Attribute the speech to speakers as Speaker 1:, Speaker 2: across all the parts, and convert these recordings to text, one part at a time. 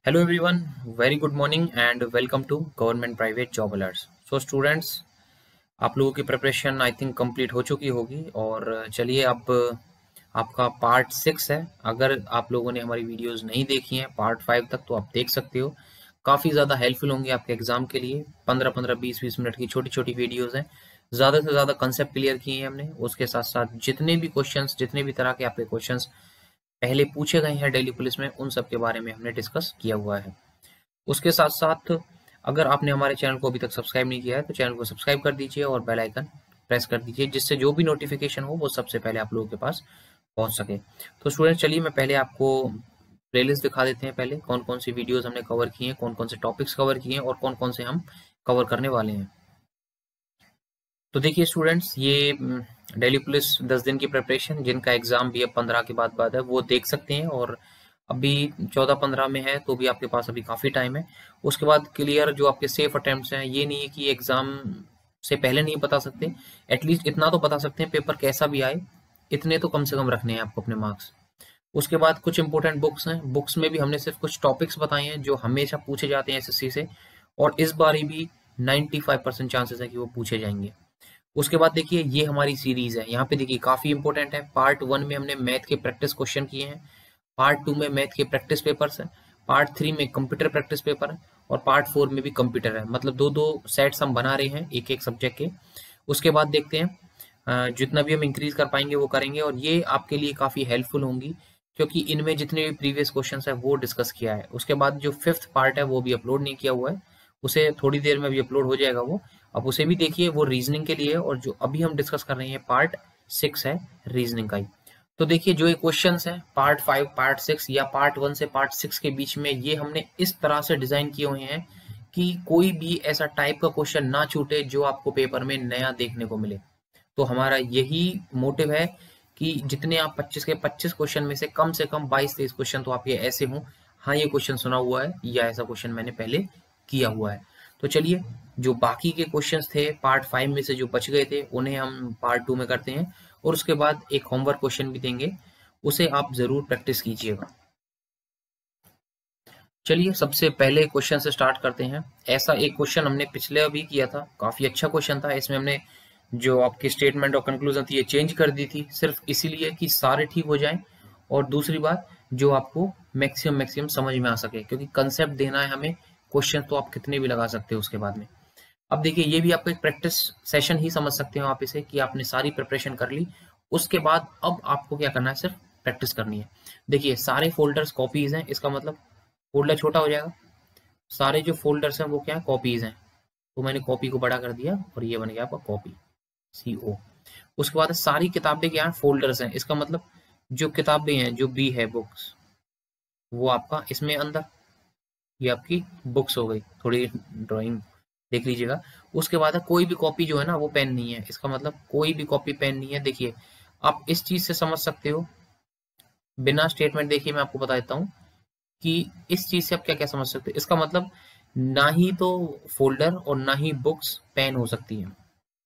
Speaker 1: Hello everyone, very good morning and welcome to government private job alerts. So students, आप लोगों की preparation I think complete हो चुकी होगी और चलिए अब आपका पार्ट 6 है। अगर आप लोगों ने हमारी वीडियोस नहीं देखी हैं पार्ट 5 तक तो आप देख सकते हो। काफ़ी ज़्यादा हेल्पफुल होंगी आपके एग्जाम के लिए। 15-15, 20-20 मिनट की छोटी छोटी वीडियोस हैं। ज़्यादा से ज़्यादा कंसेप्ट क्लियर किए हैं हमने। उसके साथ साथ जितने भी क्वेश्चंस, जितने भी तरह के आपके क्वेश्चंस पहले पूछे गए हैं दिल्ली पुलिस में, उन सब के बारे में हमने डिस्कस किया हुआ है। उसके साथ साथ अगर आपने हमारे चैनल को अभी तक सब्सक्राइब नहीं किया है तो चैनल को सब्सक्राइब कर दीजिए और बेल आइकन प्रेस कर दीजिए, जिससे जो भी नोटिफिकेशन हो वो सबसे पहले आप लोगों के पास पहुंच सके। तो स्टूडेंट चलिए मैं पहले आपको प्लेलिस्ट दिखा देते हैं। पहले कौन कौन सी वीडियोस हमने कवर की हैं, कौन कौन से टॉपिक्स कवर किए हैं और कौन कौन से हम कवर करने वाले हैं। तो देखिए स्टूडेंट्स, ये दिल्ली पुलिस 10 दिन की प्रिपरेशन, जिनका एग्जाम भी अब 15 के बाद है, वो देख सकते हैं। और अभी 14-15 में है तो भी आपके पास अभी काफ़ी टाइम है। उसके बाद क्लियर जो आपके सेफ अटेम्प्ट्स हैं, ये नहीं है कि एग्ज़ाम से पहले नहीं बता सकते, एटलीस्ट इतना तो बता सकते हैं पेपर कैसा भी आए, इतने तो कम से कम रखने हैं आपको अपने मार्क्स। उसके बाद कुछ इंपॉर्टेंट बुक्स हैं। बुक्स में भी हमने सिर्फ कुछ टॉपिक्स बताए हैं जो हमेशा पूछे जाते हैं एसएससी से, और इस बारी भी 95% चांसेस है कि वो पूछे जाएंगे। उसके बाद देखिए ये हमारी सीरीज है, यहाँ पे देखिए काफी इंपॉर्टेंट है। पार्ट 1 में हमने मैथ के प्रैक्टिस क्वेश्चन किए हैं, पार्ट 2 में मैथ के प्रैक्टिस पेपर्स हैं, पार्ट 3 में कंप्यूटर प्रैक्टिस पेपर है और पार्ट 4 में भी कंप्यूटर है। मतलब दो दो सेट्स हम बना रहे हैं एक एक सब्जेक्ट के। उसके बाद देखते हैं जितना भी हम इंक्रीज कर पाएंगे वो करेंगे, और ये आपके लिए काफी हेल्पफुल होंगी क्योंकि इनमें जितने भी प्रीवियस क्वेश्चंस है वो डिस्कस किया है। उसके बाद जो 5th पार्ट है वो भी अपलोड नहीं किया हुआ है, उसे थोड़ी देर में भी अपलोड हो जाएगा वो, आप उसे भी देखिए। वो रीजनिंग के लिए है और जो अभी हम डिस्कस कर रहे हैं पार्ट 6 है रीजनिंग का ही। तो देखिए जो ये क्वेश्चंस हैं पार्ट 5, पार्ट 6 या पार्ट 1 से पार्ट 6 के बीच में, ये हमने इस तरह से डिजाइन किए हुए हैं कि कोई भी ऐसा टाइप का क्वेश्चन ना छूटे जो आपको पेपर में नया देखने को मिले। तो हमारा यही मोटिव है कि जितने आप 25 के 25 क्वेश्चन में से कम 22-23 क्वेश्चन तो आपके ऐसे हों, हाँ ये क्वेश्चन सुना हुआ है या ऐसा क्वेश्चन मैंने पहले किया हुआ है। तो चलिए जो बाकी के क्वेश्चंस थे पार्ट 5 में से जो बच गए थे उन्हें हम पार्ट 2 में करते हैं, और उसके बाद एक होमवर्क क्वेश्चन भी देंगे, उसे आप जरूर प्रैक्टिस कीजिएगा। चलिए सबसे पहले क्वेश्चन से स्टार्ट करते हैं। ऐसा एक क्वेश्चन हमने पिछले अभी किया था, काफी अच्छा क्वेश्चन था। इसमें हमने जो आपकी स्टेटमेंट और कंक्लूजन थी ये चेंज कर दी थी, सिर्फ इसीलिए कि सारे ठीक हो जाएं, और दूसरी बात जो आपको मैक्सिमम समझ में आ सके, क्योंकि कंसेप्ट देना है हमें, क्वेश्चन तो आप कितने भी लगा सकते हो उसके बाद में। अब देखिए ये भी आपको एक प्रैक्टिस सेशन ही समझ सकते हो आप इसे, कि आपने सारी प्रिपरेशन कर ली, उसके बाद अब आपको क्या करना है, सिर्फ प्रैक्टिस करनी है। देखिए सारे फोल्डर्स कॉपीज हैं, इसका मतलब फोल्डर छोटा हो जाएगा, सारे जो फोल्डर्स हैं वो क्या है, कॉपीज हैं। तो मैंने कॉपी को बड़ा कर दिया और ये बन गया आपका कॉपी, CO। उसके बाद सारी किताबें क्या है, फोल्डर्स हैं, इसका मतलब जो किताबें हैं, जो बी है बुक्स, वो आपका इसमें अंदर, ये आपकी बुक्स हो गई। थोड़ी ड्राइंग देख लीजिएगा। उसके बाद है कोई भी कॉपी जो है ना वो पेन नहीं है, इसका मतलब कोई भी कॉपी पेन नहीं है। देखिए आप इस चीज से समझ सकते हो, बिना स्टेटमेंट देखिए मैं आपको बता देता हूँ कि इस चीज से आप क्या क्या समझ सकते हो। इसका मतलब ना ही तो फोल्डर और ना ही बुक्स पेन हो सकती है,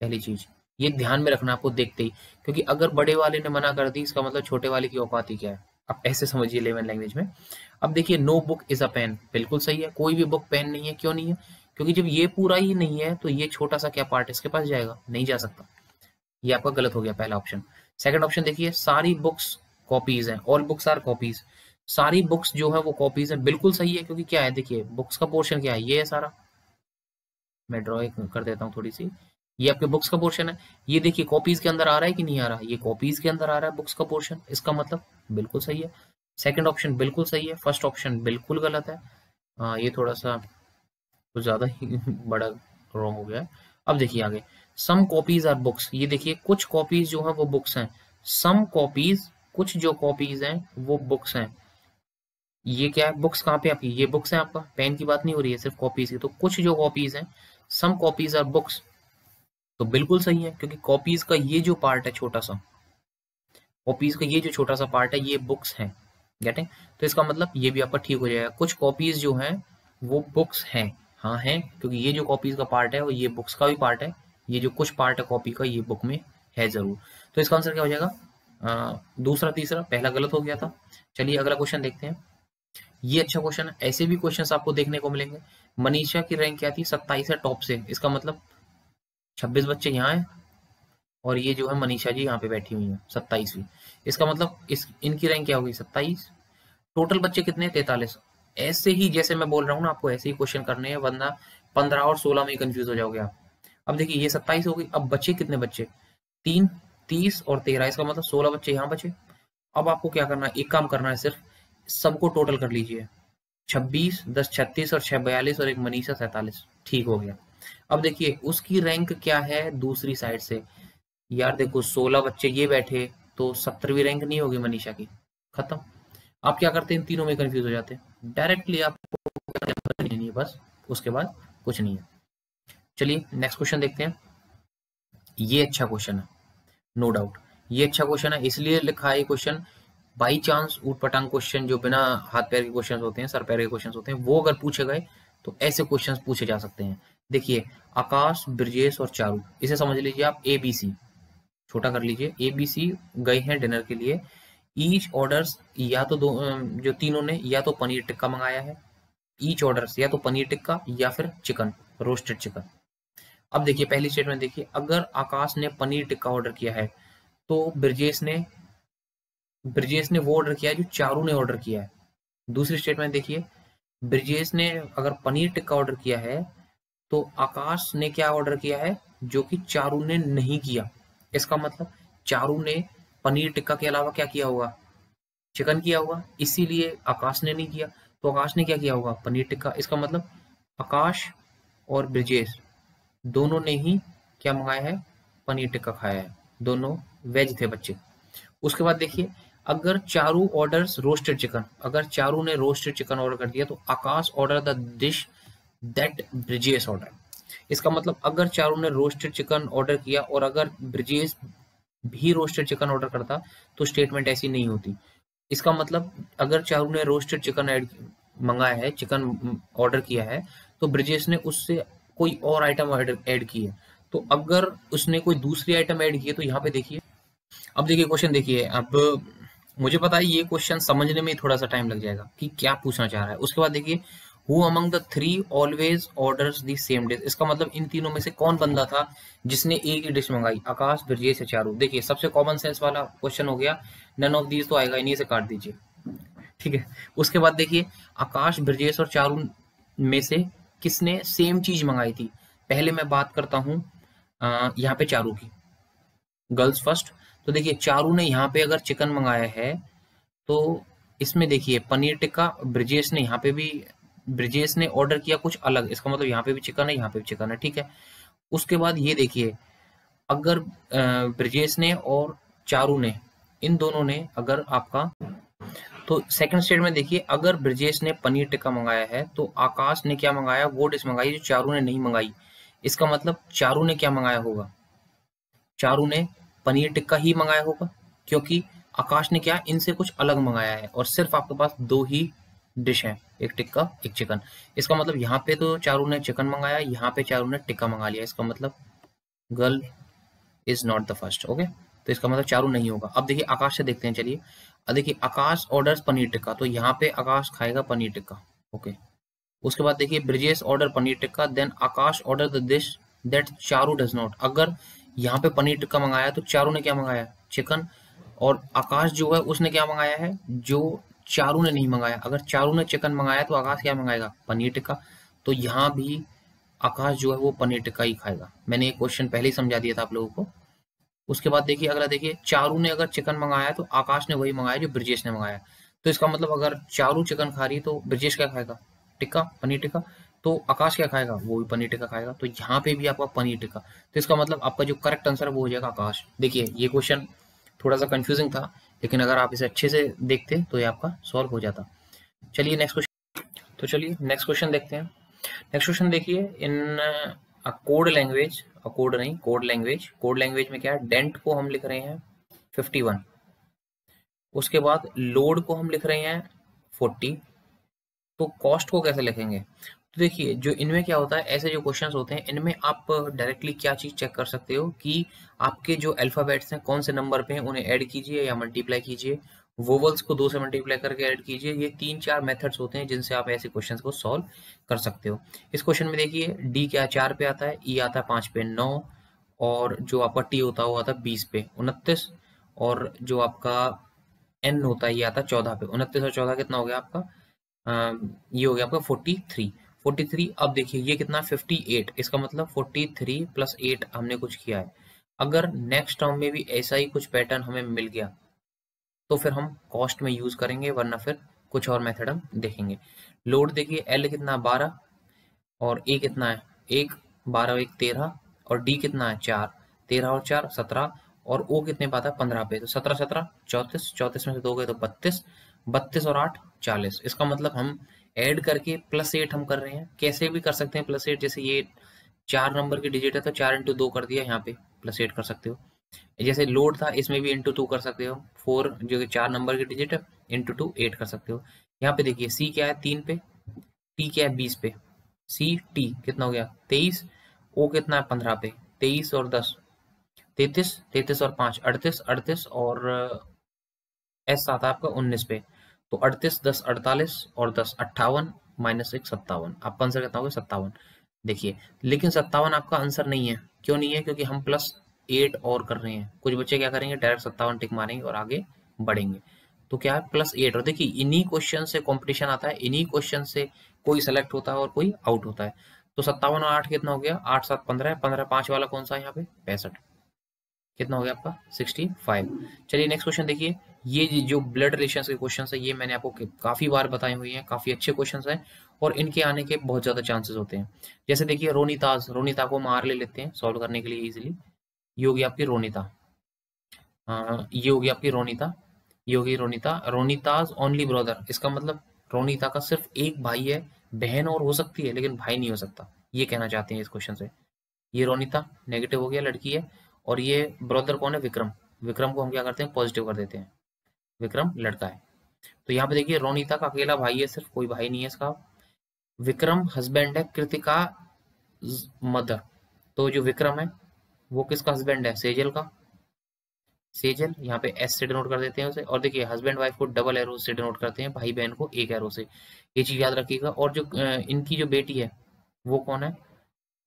Speaker 1: पहली चीज ये ध्यान में रखना आपको देखते ही, क्योंकि अगर बड़े वाले ने मना कर दी इसका मतलब छोटे वाले की औकात ही क्या है। आप ऐसे समझिए लेमन लैंग्वेज में। अब देखिए no book is a pen, बिल्कुल सही है, कोई भी बुक पेन नहीं है। क्यों नहीं है? क्योंकि जब ये पूरा ही नहीं है तो ये छोटा सा क्या पार्ट इसके पास जाएगा, नहीं जा सकता। ये आपका गलत हो गया पहला ऑप्शन। सेकंड ऑप्शन देखिए, सारी बुक्स कॉपीज हैं, ऑल बुक्स आर कॉपीज, सारी बुक्स जो है वो कॉपीज है, बिल्कुल सही है। क्योंकि क्या है, देखिए बुक्स का पोर्शन क्या है, ये है सारा, मैं ड्रॉ कर देता हूँ थोड़ी सी, ये आपके बुक्स का पोर्शन है। ये देखिए कॉपीज के अंदर आ रहा है कि नहीं आ रहा, ये कॉपीज के अंदर आ रहा है बुक्स का पोर्शन, इसका मतलब बिल्कुल सही है। सेकंड ऑप्शन बिल्कुल सही है, फर्स्ट ऑप्शन बिल्कुल गलत है। ये थोड़ा सा कुछ ज्यादा ही बड़ा रॉन्ग हो गया है। अब देखिए आगे, सम कॉपीज आर बुक्स, ये देखिए कुछ कॉपीज जो है वो बुक्स हैं, सम कॉपीज, कुछ जो कॉपीज हैं वो बुक्स हैं। ये क्या है, बुक्स कहाँ पे आपकी, ये बुक्स है आपका, पेन की बात नहीं हो रही है, सिर्फ कॉपीज की। तो कुछ जो कॉपीज हैं, सम कॉपीज आर बुक्स, तो बिल्कुल सही है, क्योंकि कॉपीज का ये जो पार्ट है छोटा सा, कॉपीज का ये जो छोटा सा पार्ट है ये बुक्स है, गेट है। तो इसका मतलब ये भी आपका ठीक हो जाएगा, कुछ कॉपीज जो हैं वो बुक्स हैं, हाँ है, क्योंकि ये जो कॉपीज का पार्ट है वो ये बुक्स का भी पार्ट है, ये जो कुछ पार्ट है कॉपी का ये बुक में है जरूर। तो इसका आंसर क्या हो जाएगा, दूसरा तीसरा, पहला गलत हो गया था। चलिए अगला क्वेश्चन देखते हैं। ये अच्छा क्वेश्चन है। ऐसे भी क्वेश्चंस आपको देखने को मिलेंगे। मनीषा की रैंक क्या थी? 27 है टॉप से, इसका मतलब 26 बच्चे यहाँ हैं और ये जो है मनीषा जी यहाँ पे बैठी हुई हैं 27वीं। इसका मतलब इस इनकी रैंक क्या होगी? 27। टोटल बच्चे कितने? 43। ऐसे ही जैसे मैं बोल रहा हूँ ना, आपको ऐसे ही क्वेश्चन करने हैं, वरना 15 और 16 में ही कंफ्यूज हो जाओगे आप। अब देखिए ये 27 हो गई। अब बच्चे कितने? बच्चे 3, 30 और 13, इसका मतलब 16 बच्चे यहाँ बचे। अब आपको क्या करना है? एक काम करना है, सिर्फ सबको टोटल कर लीजिए। 26, 10 36 और 6 42 और एक मनीषा 47। ठीक हो गया। अब देखिए उसकी रैंक क्या है दूसरी साइड से। यार देखो 16 बच्चे ये बैठे तो 17वीं रैंक नहीं होगी मनीषा की। खत्म। आप क्या करते हैं? इन तीनों में कंफ्यूज हो जाते हैं। डायरेक्टली आपको नहीं है बस, उसके बाद कुछ नहीं है। चलिए नेक्स्ट क्वेश्चन देखते हैं। ये अच्छा क्वेश्चन है, नो डाउट। ये अच्छा क्वेश्चन है, इसलिए लिखा है क्वेश्चन। बाई चांस ऊट पटांग क्वेश्चन जो बिना हाथ पैर के क्वेश्चन होते हैं, सर पैर के क्वेश्चन होते हैं, वो अगर पूछे गए तो ऐसे क्वेश्चन पूछे जा सकते हैं। देखिए आकाश, ब्रजेश और चारू, इसे समझ लीजिए आप ABC। छोटा कर लीजिए, ABC गए हैं डिनर के लिए। ईच ऑर्डर्स, या तो जो तीनों ने या तो पनीर टिक्का मंगाया है। ईच ऑर्डर्स या तो पनीर टिक्का या फिर चिकन, रोस्टेड चिकन। अब देखिए पहली स्टेटमेंट देखिए, अगर आकाश ने पनीर टिक्का ऑर्डर किया है तो ब्रजेश ने वो ऑर्डर किया है जो चारू ने ऑर्डर किया है। दूसरी स्टेटमेंट देखिए, ब्रजेश ने अगर पनीर टिक्का ऑर्डर किया है तो आकाश ने क्या ऑर्डर किया है जो कि चारू ने नहीं किया। इसका मतलब चारू ने पनीर टिक्का के अलावा क्या किया होगा? चिकन किया होगा, इसीलिए आकाश ने नहीं किया। तो आकाश ने क्या किया होगा? पनीर टिक्का। इसका मतलब आकाश और ब्रजेश दोनों ने ही क्या मंगाया है? पनीर टिक्का खाया है। दोनों वेज थे बच्चे। उसके बाद देखिए, अगर चारू ऑर्डर्स रोस्टेड चिकन, अगर चारू ने रोस्टेड चिकन ऑर्डर कर दिया तो Akash order the dish that Brijesh order. इसका मतलब अगर चारू ने रोस्टेड चिकन ऑर्डर किया और अगर ब्रिजेश भी रोस्टेड चिकन ऑर्डर करता तो स्टेटमेंट ऐसी नहीं होती। इसका मतलब अगर चारू ने रोस्टेड चिकन मंगाया है, चिकन ऑर्डर किया है, तो ब्रिजेश ने उससे कोई और आइटम ऐड की है। तो अगर उसने कोई दूसरी आइटम ऐड की है तो यहाँ पे देखिए, अब देखिए क्वेश्चन देखिए। अब मुझे पता है ये क्वेश्चन समझने में थोड़ा सा टाइम लग जाएगा कि क्या पूछना चाह रहा है। उसके बाद देखिए, who among the three always orders the same dish. इसका मतलब इन तीनों में से कौन बंदा था जिसने एक ही डिश मंगाई? आकाश, ब्रजेश या चारू। देखिए सबसे कॉमन सेंस वाला क्वेश्चन हो गया, नन ऑफ दीज तो आएगा, इन्हीं से काट दीजिए। ठीक है। उसके बाद देखिए, आकाश, ब्रजेश और चारू में से किसने सेम चीज मंगाई थी? पहले मैं बात करता हूँ यहाँ पे चारू की, गर्ल्स फर्स्ट। तो देखिए चारू ने यहाँ पे अगर चिकन मंगाया है तो इसमें देखिए पनीर टिक्का, ब्रजेश ने यहाँ पे भी, ब्रजेश ने ऑर्डर किया कुछ अलग, इसका मतलब यहाँ पे भी चिकन है, यहाँ पे भी चिकन है। ठीक है। उसके बाद ये देखिए, अगर ब्रजेश ने और चारू ने, इन दोनों ने अगर आपका, तो सेकंड स्टेटमेंट देखिए, अगर ब्रजेश ने पनीर टिक्का मंगाया है तो आकाश ने क्या मंगाया? वो डिश मंगाई जो चारू ने नहीं मंगाई। इसका मतलब चारू ने क्या मंगाया होगा? चारू ने पनीर टिक्का ही मंगाया होगा, क्योंकि आकाश ने क्या इनसे कुछ अलग मंगाया है और सिर्फ आपके पास दो ही डिश है, एक टिक्का एक चिकन। इसका मतलब यहाँ पे तो चारू ने चिकन मंगाया, यहाँ पे चारू ने टिक्का मंगा लिया। इसका मतलब girl is not the first. Okay, तो इसका मतलब चारू नहीं होगा। अब देखिए आकाश से देखते हैं, चलिए। अब देखिए आकाश ऑर्डर्स पनीर टिक्का, तो यहाँ पे आकाश खाएगा पनीर टिक्का। ओके। उसके बाद देखिए, Brajesh order paneer tikka, then Akash order the dish that Charu does not. अगर यहाँ पे पनीर टिक्का मंगाया तो चारू ने क्या मंगाया? चिकन। और आकाश जो है उसने क्या मंगाया है जो चारू ने नहीं मंगाया? अगर चारू ने चिकन मंगाया तो आकाश क्या मंगाएगा? पनीर टिक्का। तो यहाँ भी आकाश जो है वो पनीर टिक्का ही खाएगा। मैंने ये क्वेश्चन पहले ही समझा दिया था आप लोगों को। उसके बाद देखिए अगला देखिए, चारू ने अगर चिकन मंगाया तो आकाश ने वही मंगाया जो ब्रजेश ने मंगाया। तो इसका मतलब अगर चारू चिकन खा रही है तो ब्रजेश क्या खाएगा? टिक्का, पनीर टिक्का। तो आकाश क्या खाएगा? वो भी पनीर टिक्का खाएगा। तो यहाँ पे भी आपका पनीर टिक्का। तो इसका मतलब आपका जो करेक्ट आंसर है वो हो जाएगा आकाश। देखिए ये क्वेश्चन थोड़ा सा कंफ्यूजिंग था, लेकिन अगर आप इसे अच्छे से देखते तो ये आपका सॉल्व हो जाता। चलिए नेक्स्ट क्वेश्चन, तो चलिए नेक्स्ट क्वेश्चन देखते हैं। नेक्स्ट क्वेश्चन देखिए, इन कोड लैंग्वेज, कोड नहीं कोड लैंग्वेज, कोड लैंग्वेज में क्या है? डेंट को हम लिख रहे हैं 51, उसके बाद लोड को हम लिख रहे हैं 40, तो कॉस्ट को कैसे लिखेंगे? तो देखिए जो इनमें क्या होता है, ऐसे जो क्वेश्चंस होते हैं इनमें आप डायरेक्टली क्या चीज चेक कर सकते हो कि आपके जो अल्फाबेट्स हैं कौन से नंबर पे हैं, उन्हें ऐड कीजिए या मल्टीप्लाई कीजिए वोवल्स को 2 से मल्टीप्लाई करके ऐड कीजिए। ये 3-4 मेथड्स होते हैं जिनसे आप ऐसे क्वेश्चंस को सॉल्व कर सकते हो। इस क्वेश्चन में देखिए डी क्या 4 पे आता है, ई आता है 5 पे 9, और जो आपका टी होता है वो आता है 20 पे 29, और जो आपका एन होता है ये आता है 14 पे। 29 और 14 कितना हो गया आपका? ये हो गया आपका 43। 43 अब देखिए ये कितना 58, इसका मतलब 43 प्लस 8 हमने कुछ किया है। अगर नेक्स्ट टर्म में भी ऐसा ही कुछ पैटर्न हमें मिल गया तो फिर हम कॉस्ट में यूज करेंगे, वरना फिर कुछ और मेथड हम देखेंगे। लोड देखिए एल कितना 12, और ए कितना है 1, 12 और 1 13, और डी कितना है 4, 13 और 4 17, और ओ कितने पे आता है 15 पे, तो 17 17 34, 34 में से 2 गए तो 32, 32 और 8 40। इसका मतलब हम ऐड करके +8 हम कर रहे हैं। कैसे भी कर सकते हैं +8, जैसे ये 4 नंबर की डिजिट है तो 4 इंटू 2 कर दिया, यहाँ पे +8 कर सकते हो। जैसे लोड था इसमें भी इंटू 2 कर सकते हो, 4 जो कि 4 नंबर की डिजिट है इंटू 2 8 कर सकते हो। यहाँ पे देखिए सी क्या है 3 पे, टी क्या है 20 पे, सी टी कितना हो गया 23, ओ कितना है 15 पे 23 और 10 33, 33 और 5 38, 38 और एस आता है आपका 19 पे, तो 38 10 48 और 10 58 -1 57, आपका आंसर कितना हो गया 57। देखिए लेकिन 57 आपका आंसर नहीं है, क्यों नहीं है? क्योंकि हम +8 और कर रहे हैं। कुछ बच्चे क्या करेंगे डायरेक्ट 57 टिक मारेंगे और आगे बढ़ेंगे, तो क्या है +8। और देखिए इन्हीं क्वेश्चन से कंपटीशन आता है, इन्हीं क्वेश्चन से कोई सेलेक्ट होता है और कोई आउट होता है। तो 57 और 8 कितना हो गया 8 7 15, 15 5 वाला कौन सा है यहाँ पे 65, कितना हो गया आपका 65। चलिए नेक्स्ट क्वेश्चन देखिए। ये जो ब्लड रिलेशंस के क्वेश्चन है ये मैंने आपको काफी बार बताए हुए हैं, काफी अच्छे क्वेश्चन हैं और इनके आने के बहुत ज्यादा चांसेस होते हैं। जैसे देखिए रोनिताज, रोनिता को मार ले लेते हैं सॉल्व करने के लिए इजिली। ये होगी आपकी रोनिता, ये होगी आपकी रोनिता, ये होगी रोनिता। रोनिताज ओनली ब्रदर, इसका मतलब रोनिता का सिर्फ एक भाई है, बहन और हो सकती है लेकिन भाई नहीं हो सकता, ये कहना चाहते हैं इस क्वेश्चन से। ये रोनिता नेगेटिव हो गया, लड़की है, और ये ब्रदर कौन है विक्रम, विक्रम को हम क्या करते हैं पॉजिटिव कर देते हैं, विक्रम लड़का है। तो यहाँ पे देखिए रोनिता का अकेला भाई है, सिर्फ कोई भाई नहीं है इसका। विक्रम हस्बैंड है कृतिका मदर, तो जो विक्रम है वो किसका हस्बैंड है सेजल का, सेजल यहाँ पे एस से डिनोट कर देते हैं उसे। और देखिए हस्बैंड वाइफ को डबल एरो से डिनोट करते हैं, भाई बहन को एक एरो से, ये चीज याद रखिएगा। और जो इनकी जो बेटी है वो कौन है,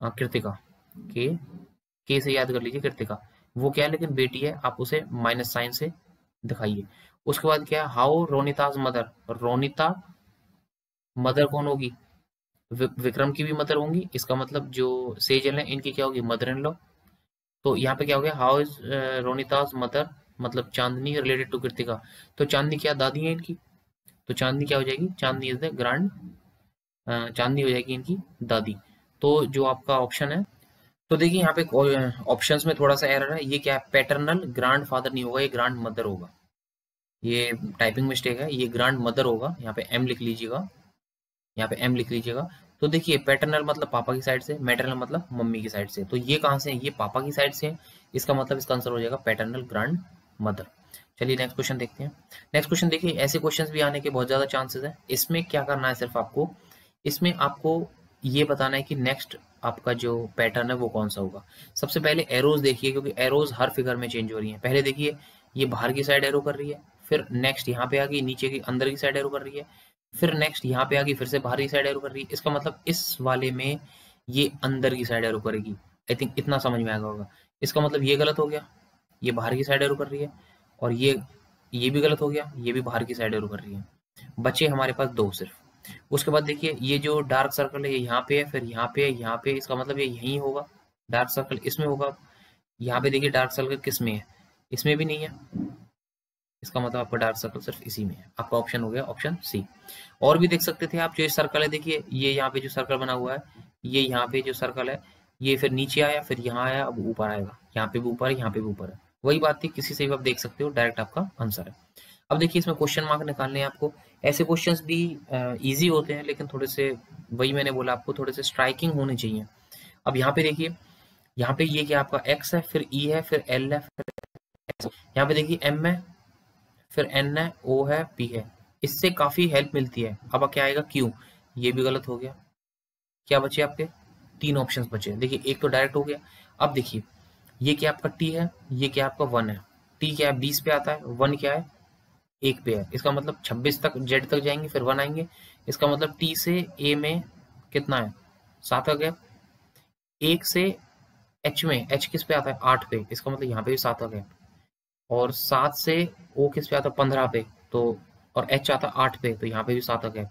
Speaker 1: कृतिका, के के से याद कर लीजिए कृतिका, वो क्या है लेकिन बेटी है, आप उसे माइनस साइन से दिखाइए। उसके बाद क्या है हाउ रोनिताज मदर, रोनिता मदर कौन होगी, विक्रम की भी मदर होंगी, इसका मतलब जो सेजल है इनकी क्या होगी मदर इन लॉ। तो यहाँ पे क्या हो गया हाउ इज रोनिताज मदर, मतलब चांदनी रिलेटेड टू कृतिका, तो चांदनी क्या दादी है इनकी, तो चांदनी क्या हो जाएगी, चांदनी इज द ग्रैंड, चांदनी हो जाएगी इनकी दादी। तो जो आपका ऑप्शन है, तो देखिए यहाँ पे ऑप्शंस में थोड़ा सा एरर है, ये क्या है पैटर्नल ग्रांड फादर नहीं होगा, ये ग्रांड मदर होगा, ये टाइपिंग मिस्टेक है, ये ग्रांड मदर होगा। यहाँ पे एम लिख लीजिएगा, यहाँ पे एम लिख लीजिएगा। तो देखिए पैटर्नल मतलब पापा की साइड से, मैटरनल मतलब मम्मी की साइड से, तो ये कहाँ से है, ये पापा की साइड से है, इसका मतलब इसका आंसर हो जाएगा पैटर्नल ग्रांड मदर। चलिए नेक्स्ट क्वेश्चन देखते हैं। नेक्स्ट क्वेश्चन देखिए ऐसे क्वेश्चंस भी आने के बहुत ज्यादा चांसेस है। इसमें क्या करना है सिर्फ आपको, इसमें आपको ये बताना है कि नेक्स्ट आपका जो पैटर्न है वो कौन सा होगा। सबसे पहले एरोज देखिए, क्योंकि एरोज हर फिगर में चेंज हो रही है। पहले देखिए ये बाहर की साइड एरो कर रही है, फिर नेक्स्ट यहाँ पे आ गई नीचे की अंदर की साइड एरो कर रही है, फिर नेक्स्ट यहाँ पे आ गई फिर से बाहर की साइड एरो कर रही है। इसका मतलब इस वाले में ये अंदर की साइड एरो करेगी। आई थिंक इतना समझ में आएगा होगा। इसका मतलब ये गलत हो गया, ये बाहर की साइड एरो कर रही है, और ये भी गलत हो गया, ये भी बाहर की साइड एरो कर रही है। बचे हमारे पास दो सिर्फ। उसके बाद देखिए ये जो डार्क सर्कल है ये यहाँ पे है, फिर यहाँ पे है, यहाँ पे, इसका मतलब ये यहीं होगा, डार्क सर्कल इसमें होगा। यहाँ पे देखिए डार्क सर्कल किस में है, इसमें भी नहीं है, इसका मतलब आपका डार्क सर्कल सिर्फ इसी में है। आपका ऑप्शन हो गया ऑप्शन सी। और भी देख सकते थे आप, जो ये सर्कल है देखिए, ये यहाँ पे जो सर्कल बना हुआ है, ये यहाँ पे जो सर्कल है, ये फिर नीचे आया, फिर यहाँ आया, अब ऊपर आएगा, यहाँ पे भी ऊपर है, यहाँ पे भी ऊपर है। वही बात थी, किसी से भी आप देख सकते हो, डायरेक्ट आपका आंसर है। अब देखिए इसमें क्वेश्चन मार्क निकालने हैं आपको। ऐसे क्वेश्चंस भी इजी होते हैं, लेकिन थोड़े से, वही मैंने बोला आपको, थोड़े से स्ट्राइकिंग होने चाहिए। अब यहाँ पे देखिए, यहाँ पे ये क्या आपका एक्स है, फिर ई है, फिर एल है, फिर S। यहाँ पे देखिए एम है, फिर एन है, ओ है, पी है। इससे काफी हेल्प मिलती है। अब क्या आएगा क्यू, ये भी गलत हो गया। क्या बचे आपके, तीन ऑप्शंस बचे। देखिए एक तो डायरेक्ट हो गया। अब देखिए ये क्या आपका टी है, ये क्या आपका वन है। टी क्या है 20 पे आता है, वन क्या है एक पे है, इसका मतलब 26 तक जेड तक जाएंगे फिर 1 आएंगे। इसका मतलब टी से ए में कितना है, 7 का गैप। एक से एच में, एच किस पे आता है, 8 पे, इसका मतलब यहाँ पे भी 7 का गैप। और 7 से ओ किस पे आता है, 15 पे, तो और एच आता है 8 पे, तो यहाँ पे भी 7 का गैप।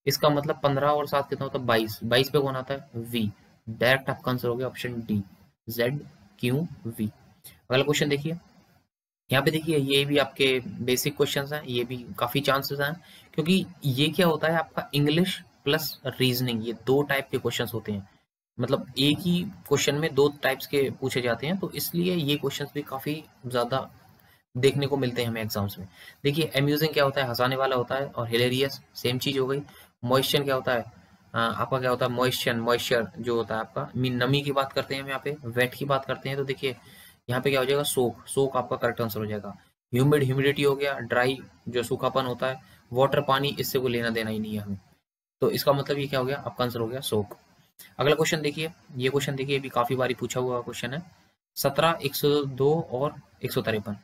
Speaker 1: इसका मतलब 15 और 7 कितना होता है, 22। 22 पे कौन आता है, वी। डायरेक्ट आपका आंसर हो गया option D, Z Q V. अगला क्वेश्चन देखिए, यहाँ पे देखिए ये भी आपके बेसिक क्वेश्चंस हैं, ये भी काफी चांसेस हैं, क्योंकि ये क्या होता है आपका इंग्लिश प्लस रीजनिंग, ये दो टाइप के क्वेश्चंस होते हैं। मतलब एक ही क्वेश्चन में दो टाइप्स के पूछे जाते हैं, तो इसलिए ये क्वेश्चंस भी काफी ज्यादा देखने को मिलते हैं हमें एग्जाम्स में। देखिए अम्यूजिंग क्या होता है, हंसाने वाला होता है, और हिलेरियस सेम चीज हो गई। मॉइस्चर क्या होता है, आपका क्या होता है, मॉइस्चर जो होता है आपका मीन नमी की बात करते हैं हम यहाँ पे, वेट की बात करते हैं, तो देखिए यहाँ पे क्या हो जाएगा, सोक। सोक आपका करेक्ट आंसर हो जाएगा। ह्यूमिड, ह्यूमिडिटी हो गया, ड्राई जो सूखापन होता है, वाटर पानी, इससे कोई लेना देना ही नहीं है हमें, तो इसका मतलब ये क्या हो गया, आपका आंसर हो गया सोक। अगला क्वेश्चन देखिए, ये क्वेश्चन देखिए, ये भी काफी बारी पूछा हुआ क्वेश्चन है। 17, 102 और 153।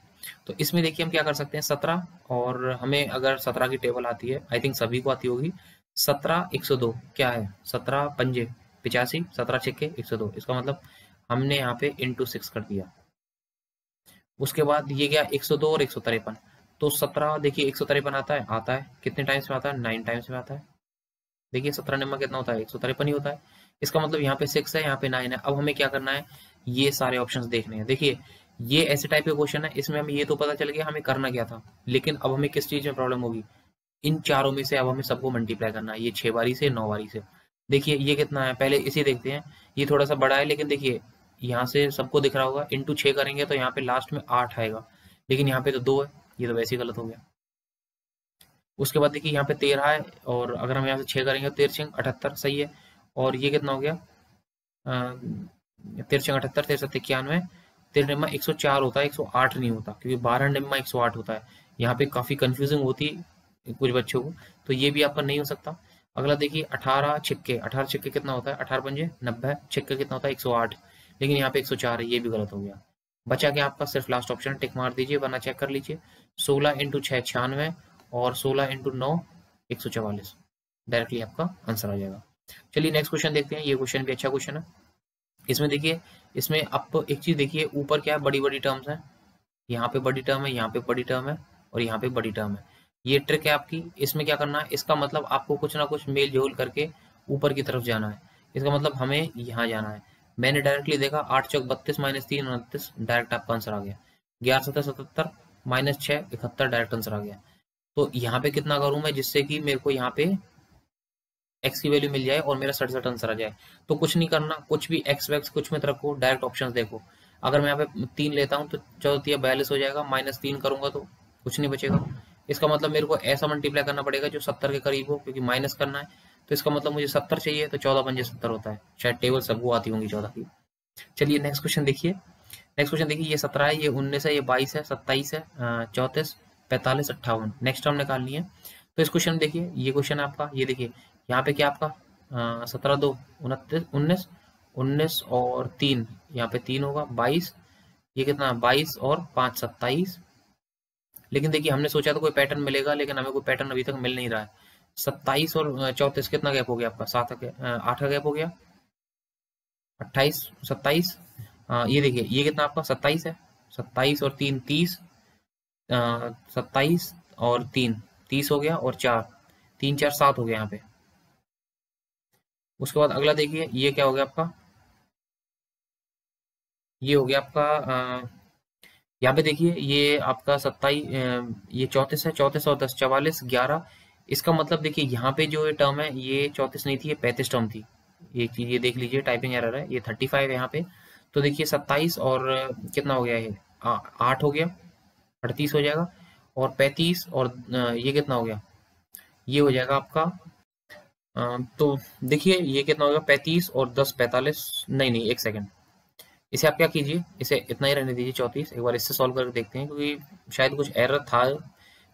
Speaker 1: तो इसमें देखिए हम क्या कर सकते हैं, 17, और हमें अगर 17 की टेबल आती है, आई थिंक सभी को आती होगी। 17, 102 क्या है, 17 पंजे 85, 17 छक्के 102, इसका मतलब हमने यहाँ पे इंटू 6 कर दिया। उसके बाद ये गया 102 और 153। तो 17 देखिए 153 आता है कितने टाइम्स में आता है, 9 टाइम्स में आता है। देखिए 17 नंबर कितना होता है, 153 ही होता है। इसका मतलब यहाँ पे 6 है, यहाँ पे 9 है। अब हमें क्या करना है, ये सारे ऑप्शंस देखने हैं। देखिए ये ऐसे टाइप के क्वेश्चन है, इसमें हमें ये तो पता चल गया हमें करना क्या था, लेकिन अब हमें किस चीज में प्रॉब्लम होगी, इन चारों में से अब हमें सबको मल्टीप्लाई करना है, ये 6 बारी से 9 बारी से। देखिए ये कितना है, पहले इसे देखते हैं। ये थोड़ा सा बड़ा है, लेकिन देखिए यहाँ से सबको दिख रहा होगा, इंटू 6 करेंगे तो यहाँ पे लास्ट में 8 आएगा, लेकिन यहाँ पे तो 2 है, ये तो वैसे ही गलत हो गया। उसके बाद देखिए यहाँ पे 13 है, और अगर हम यहाँ से 6 करेंगे तो 13 78 सही है। और ये कितना हो गया, 13 78, 13 91, 13 निम्मा 104 होता है, 108 नहीं होता, क्योंकि 12 निम्मा 108 होता है। यहाँ पे काफी कंफ्यूजिंग होती है कुछ बच्चों को, तो ये भी आपका नहीं हो सकता। अगला देखिए 18 छिक्के, 18 छिक्के कितना होता है, 18 पंजे 90, छिक्के कितना होता है 108, लेकिन यहाँ पे 104 है, ये भी गलत हो गया। बचा क्या आपका, सिर्फ लास्ट ऑप्शन, टिक मार दीजिए वरना चेक कर लीजिए। 16 इंटू 6 96, और 16 इंटू 9 144, डायरेक्टली आपका आंसर आ जाएगा। चलिए नेक्स्ट क्वेश्चन देखते हैं, ये क्वेश्चन भी अच्छा क्वेश्चन है। इसमें देखिए, इसमें आप एक चीज देखिए, ऊपर क्या है, बड़ी बड़ी टर्म्स हैं, यहाँ पे बड़ी टर्म है, यहाँ पे बड़ी टर्म है, और यहाँ पे बड़ी टर्म है। ये ट्रिक है आपकी, इसमें क्या करना है, इसका मतलब आपको कुछ ना कुछ मेल जोल करके ऊपर की तरफ जाना है। इसका मतलब हमें यहाँ जाना है। मैंने डायरेक्टली देखा, 8 चौक 32 माइनस 3 29, डायरेक्ट आपका आंसर आ गया। 11 7 77 माइनस 6 71, डायरेक्ट आंसर आ गया। तो यहाँ पे कितना करूं मैं, जिससे कि मेरे को यहाँ पे एक्स की वैल्यू मिल जाए और मेरा 67 आंसर आ जाए। तो कुछ नहीं करना, कुछ भी एक्स वैक्स कुछ मत रखो, डायरेक्ट ऑप्शन देखो। अगर मैं यहाँ पे 3 लेता हूँ तो 14 42 हो जाएगा, माइनस 3 करूंगा तो कुछ नहीं बचेगा। इसका मतलब मेरे को ऐसा मल्टीप्लाई करना पड़ेगा जो 70 के करीब हो, क्योंकि माइनस करना है। तो इसका मतलब मुझे 70 चाहिए, तो 14 पंजे 70 होता है। शायद टेबल सबको आती होंगी 14 की। चलिए नेक्स्ट क्वेश्चन देखिए, नेक्स्ट क्वेश्चन देखिए, ये 17 है, ये 19 है, ये 22 है, 27 है, 34 45 58, नेक्स्ट टर्म निकालनी है। तो इस क्वेश्चन में देखिए, ये क्वेश्चन है आपका, ये देखिए यहाँ पे क्या आपका 17 2 29 19, 19 और 3, यहाँ पे 3 होगा 22, ये कितना 22 और 5 27। लेकिन देखिए हमने सोचा तो कोई पैटर्न मिलेगा, लेकिन हमें कोई पैटर्न अभी तक मिल नहीं रहा है। 27 और 34 कितना गैप हो गया आपका, 8 का गैप हो गया, 28 27। ये देखिए ये कितना आपका 27 है, 27 और 3 30, 27 और 3 30 हो गया, और 4 3 4 7 हो गया यहाँ पे। उसके बाद अगला देखिए, ये क्या हो गया आपका, ये हो गया आपका यहाँ पे देखिए, ये आपका 27, ये 34 है, 34 और 10 44 11। इसका मतलब देखिए यहाँ पे जो ये टर्म है, ये 34 नहीं थी, ये 35 टर्म थी। एक चीज ये देख लीजिए, टाइपिंग एरर है, ये 35 है यहाँ पे। तो देखिए 27 और कितना हो गया, ये 8 हो गया, 38 हो जाएगा, और 35 और ये कितना हो गया, ये हो जाएगा आपका तो देखिए ये कितना होगा, 35 और 10 45, नहीं नहीं एक सेकंड, इसे आप क्या कीजिए, इसे इतना ही रहने दीजिए 34। एक बार इससे सॉल्व करके देखते हैं, क्योंकि शायद कुछ एरर था।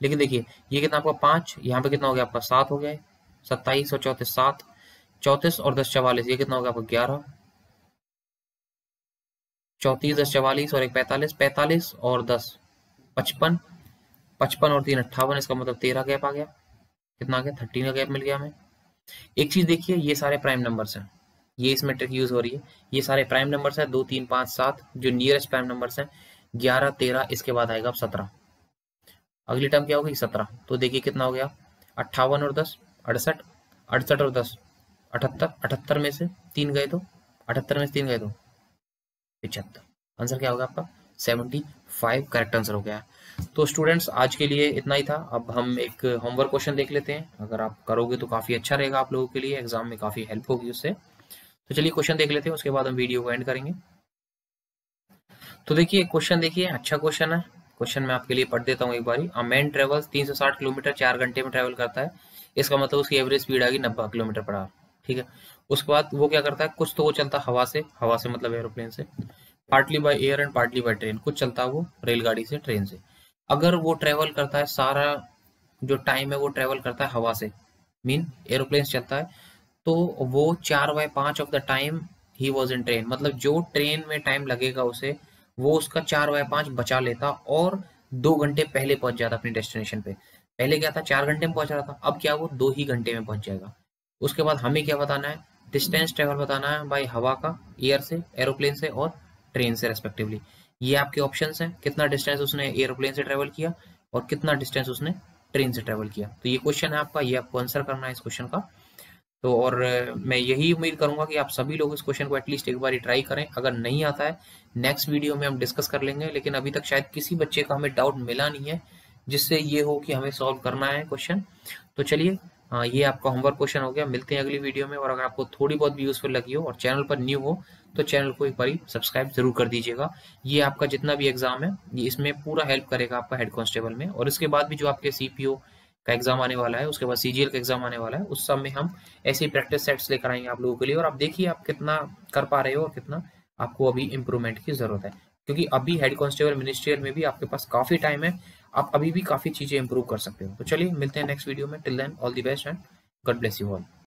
Speaker 1: लेकिन देखिए ये कितना आपका 5, यहाँ पे कितना हो गया आपका 7 हो गया है, 27 और 34 7, 34 और 10 44, ये कितना हो गया आपका 11, 34 10 44 और एक 45, 45 और 10 55, 55 और 3 58, इसका मतलब 13 गैप आ गया। कितना आ गया? 13 का गैप मिल गया हमें। एक चीज देखिए, ये सारे प्राइम नंबर्स हैं, ये इसमें ट्रिक यूज हो रही है। ये सारे प्राइम नंबर्स हैं, 2 3 5 7 जो नियरेस्ट प्राइम नंबर्स हैं। 11 13, इसके बाद आएगा अब 17। अगली टर्म क्या होगी? 17। तो देखिए कितना हो गया? 58 और 10 68, 68 और 10 78, 78 में से 3 गए तो 78 में से 3 गए तो 75। आंसर क्या होगा आपका? 75 करेक्ट आंसर हो गया। तो स्टूडेंट्स आज के लिए इतना ही था। अब हम एक होमवर्क क्वेश्चन देख लेते हैं, अगर आप करोगे तो काफ़ी अच्छा रहेगा, आप लोगों के लिए एग्जाम में काफ़ी हेल्प होगी उससे। तो चलिए क्वेश्चन देख लेते हैं, उसके बाद हम वीडियो को एंड करेंगे। तो देखिए क्वेश्चन, देखिए अच्छा क्वेश्चन है। क्वेश्चन मैं आपके लिए पढ़ देता हूँ एक बारी। अ मैन ट्रेवल्स 360 किलोमीटर 4 घंटे में ट्रेवल करता है। इसका मतलब उसकी एवरेज स्पीड आ गई 90 किलोमीटर पर आवर। ठीक है। उसके बाद वो क्या करता है? कुछ तो वो चलता है हवा से, हवा से मतलब एरोप्लेन से, partly by air and partly by train. कुछ चलता है वो रेलगाड़ी से, ट्रेन से। अगर वो ट्रेवल करता है, सारा जो टाइम है वो ट्रेवल करता है हवा से, मीन एरोप्लेन से चलता है, तो वो 4/5 of the time he was in train, मतलब जो ट्रेन में टाइम लगेगा उसे, वो उसका 4/5 बचा लेता और 2 घंटे पहले पहुंच जाता अपनी डेस्टिनेशन पे। पहले क्या था? 4 घंटे में पहुंच रहा था, अब क्या वो 2 ही घंटे में पहुंच जाएगा। उसके बाद हमें क्या बताना है? डिस्टेंस ट्रेवल बताना है बाई हवा का, एयर से, एरोप्लेन से और ट्रेन से रेस्पेक्टिवली। ये आपके ऑप्शंस हैं, कितना डिस्टेंस उसने एरोप्लेन से ट्रेवल किया और कितना डिस्टेंस उसने ट्रेन से ट्रेवल किया। तो ये क्वेश्चन है आपका, ये आपको आंसर करना है इस क्वेश्चन का। तो और मैं यही उम्मीद करूंगा कि आप सभी लोग इस क्वेश्चन को एटलीस्ट एक बार ट्राई करें। अगर नहीं आता है, नेक्स्ट वीडियो में हम डिस्कस कर लेंगे, लेकिन अभी तक शायद किसी बच्चे का हमें डाउट मिला नहीं है जिससे ये हो कि हमें सॉल्व करना है क्वेश्चन। तो चलिए, ये आपका होमवर्क क्वेश्चन हो गया। मिलते हैं अगली वीडियो में। और अगर आपको थोड़ी बहुत भी यूजफुल लगी हो और चैनल पर न्यू हो तो चैनल को एक बार सब्सक्राइब जरूर कर दीजिएगा। ये आपका जितना भी एग्जाम है, ये इसमें पूरा हेल्प करेगा आपका हेड कांस्टेबल में। और इसके बाद भी जो आपके सीपीओ का एग्जाम आने वाला है, उसके बाद सीजीएल का एग्जाम आने वाला है, उस सब में हम ऐसे ही प्रैक्टिस सेट्स लेकर आएंगे आप लोगों के लिए। और आप देखिए आप कितना कर पा रहे हो और कितना आपको अभी इंप्रूवमेंट की जरूरत है, क्योंकि अभी हेड कांस्टेबल मिनिस्ट्रियल में भी आपके पास काफी टाइम है, आप अभी भी काफी चीजें इंप्रूव कर सकते हो। तो चलिए मिलते हैं नेक्स्ट वीडियो में। Till then all the best and God bless you all.